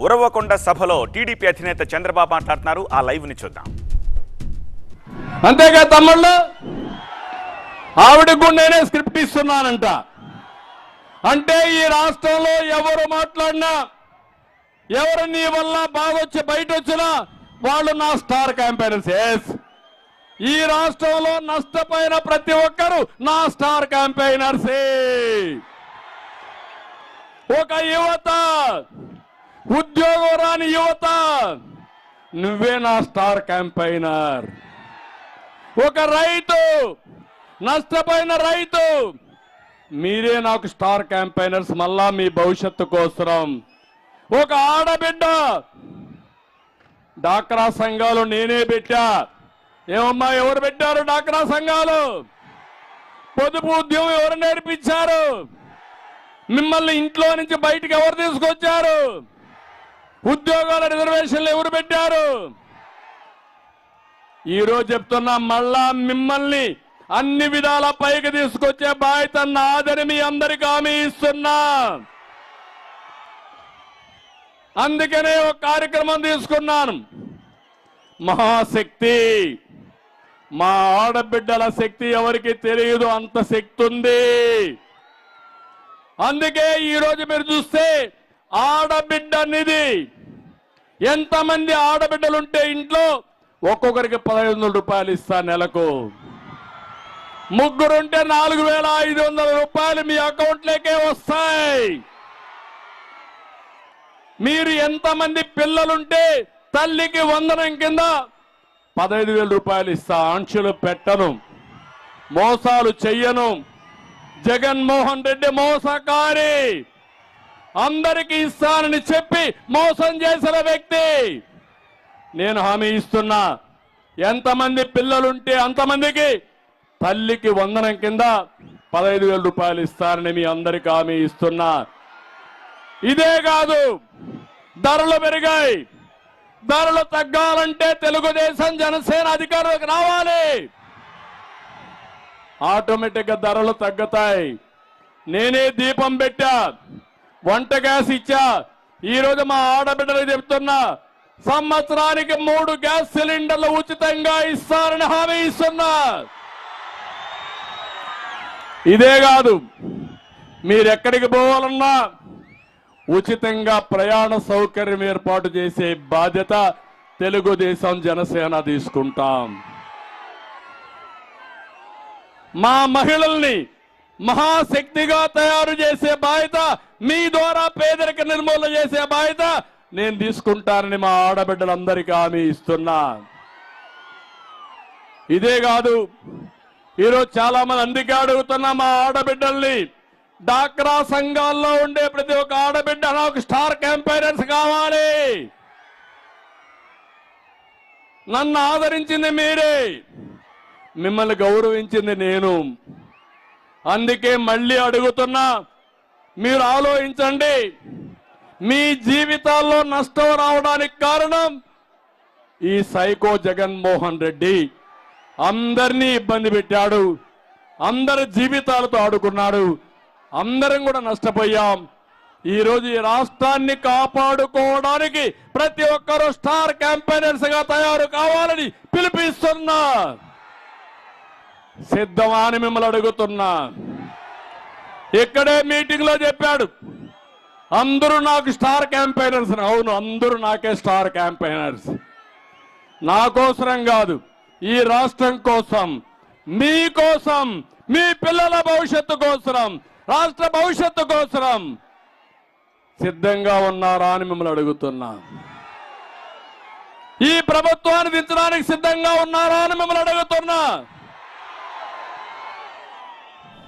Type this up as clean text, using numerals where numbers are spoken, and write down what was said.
ఉరవకొండ సభలో టీడీపీ అధినేత చంద్రబాబు మాట్లాడుతున్నారు. ఆ లైవ్ ని చూద్దాం. అంతేగా తమ్ముళ్ళు, ఆవిడకు నేనే స్క్రిప్ట్ ఇస్తున్నానంట. అంటే ఈ రాష్ట్రంలో ఎవరు మాట్లాడినా, ఎవరు నీ వల్ల బాగొచ్చి బయట వచ్చినా వాళ్ళు నా స్టార్ క్యాంపెయినర్స్. ఈ రాష్ట్రంలో నష్టపోయిన ప్రతి ఒక్కరు నా స్టార్ క్యాంపెయినర్సే. ఒక యువత, ఉద్యోగం రాని యువత, నువ్వే నా స్టార్ క్యాంపెయినర్. ఒక రైతు, నష్టపోయిన రైతు, మీరే నాకు స్టార్ క్యాంపెయినర్స్ మళ్ళా మీ భవిష్యత్తు కోసం. ఒక ఆడబిడ్డ, డాక్రా సంఘాలు నేనే పెట్టా. ఏమమ్మా, ఎవరు పెట్టారు డాక్రా సంఘాలు? పొదుపు ఉద్యమం ఎవరు నేర్పించారు? మిమ్మల్ని ఇంట్లో నుంచి బయటికి ఎవరు తీసుకొచ్చారు? ఉద్యోగాల రిజర్వేషన్లు ఎవరు పెట్టారు? ఈరోజు చెప్తున్నా, మళ్ళా మిమ్మల్ని అన్ని విధాల పైకి తీసుకొచ్చే బాధ్యత నాదని మీ అందరికీ హామీ ఇస్తున్నా. అందుకనే ఒక కార్యక్రమం తీసుకున్నాను. మహాశక్తి. మా ఆడబిడ్డల శక్తి ఎవరికి తెలియదు, అంత శక్తి ఉంది. అందుకే ఈరోజు మీరు చూస్తే ఆడబిడ్డ నిధి, ఎంతమంది ఆడబిడ్డలుంటే ఇంట్లో ఒక్కొక్కరికి 1500 రూపాయలు ఇస్తా నెలకు. ముగ్గురుంటే 4500 రూపాయలు మీ అకౌంట్లోకే వస్తాయి. మీరు ఎంతమంది పిల్లలుంటే తల్లికి వందనం కింద 15,000 రూపాయలు ఇస్తా. ఆంక్షలు పెట్టను, మోసాలు చెయ్యను. జగన్మోహన్ రెడ్డి మోసకారి. అందరికీ ఇస్తానని చెప్పి మోసం చేసిన వ్యక్తి. నేను హామీ ఇస్తున్నా, ఎంతమంది పిల్లలుంటే అంతమందికి తల్లికి వందనం కింద 15,000 రూపాయలు ఇస్తానని మీ అందరికీ హామీ ఇస్తున్నా. ఇదే కాదు, ధరలు పెరిగాయి. ధరలు తగ్గాలంటే తెలుగుదేశం జనసేన అధికారులకు రావాలి. ఆటోమేటిక్ గా ధరలు తగ్గుతాయి. నేనే దీపం పెట్టా, వంట గ్యాస్ ఇచ్చా. ఈరోజు మా ఆడబిడ్డలు చెప్తున్నా, సంవత్సరానికి 3 గ్యాస్ సిలిండర్లు ఉచితంగా ఇస్తారని హామీ ఇస్తున్నా. ఇదే కాదు, మీరెక్కడికి పోవాలన్నా ఉచితంగా ప్రయాణ సౌకర్యం ఏర్పాటు చేసే బాధ్యత తెలుగుదేశం జనసేన తీసుకుంటాం. మా మహిళల్ని మహాశక్తిగా తయారు చేసే బాధ్యత, మీ ద్వారా పేదరిక నిర్మూలన చేసే బాధ్యత నేను తీసుకుంటానని మా ఆడబిడ్డలందరికీ హామీ ఇస్తున్నా. ఇదే కాదు, ఈరోజు చాలా మంది అందుకే అడుగుతున్నా మా ఆడబిడ్డల్ని, డాక్రా సంఘాల్లో ఉండే ప్రతి ఒక్క ఆడబిడ్డ నాకు స్టార్ క్యాంపెయినర్స్ కావాలి. నన్ను ఆదరించింది మీరే, మిమ్మల్ని గౌరవించింది నేను. అందుకే మళ్ళీ అడుగుతున్నా, మీరు ఆలోచించండి. మీ జీవితాల్లో నష్టం రావడానికి కారణం ఈ సైకో జగన్మోహన్ రెడ్డి. అందరినీ ఇబ్బంది పెట్టాడు, అందరి జీవితాలతో ఆడుకున్నాడు. అందరం కూడా నష్టపోయాం. ఈరోజు ఈ రాష్ట్రాన్ని కాపాడుకోవడానికి ప్రతి ఒక్కరూ స్టార్ క్యాంపెయినర్స్ గా తయారు కావాలని పిలుపుస్తున్నా. సిద్ధమా అని మిమ్మల్ని అడుగుతున్నా. ఇక్కడే మీటింగ్ లో చెప్పాడు, అందరూ నాకు స్టార్ క్యాంపెయినర్స్. అవును, అందరూ నాకే స్టార్ క్యాంపెయినర్స్. నా కోసరం కాదు, ఈ రాష్ట్రం కోసం, మీ కోసం, మీ పిల్లల భవిష్యత్తు కోసం, రాష్ట్ర భవిష్యత్తు కోసం సిద్ధంగా ఉన్నారా అని మిమ్మల్ని అడుగుతున్నా. ఈ ప్రభుత్వాన్ని దించడానికి సిద్ధంగా ఉన్నారా అని మిమ్మల్ని అడుగుతున్నా.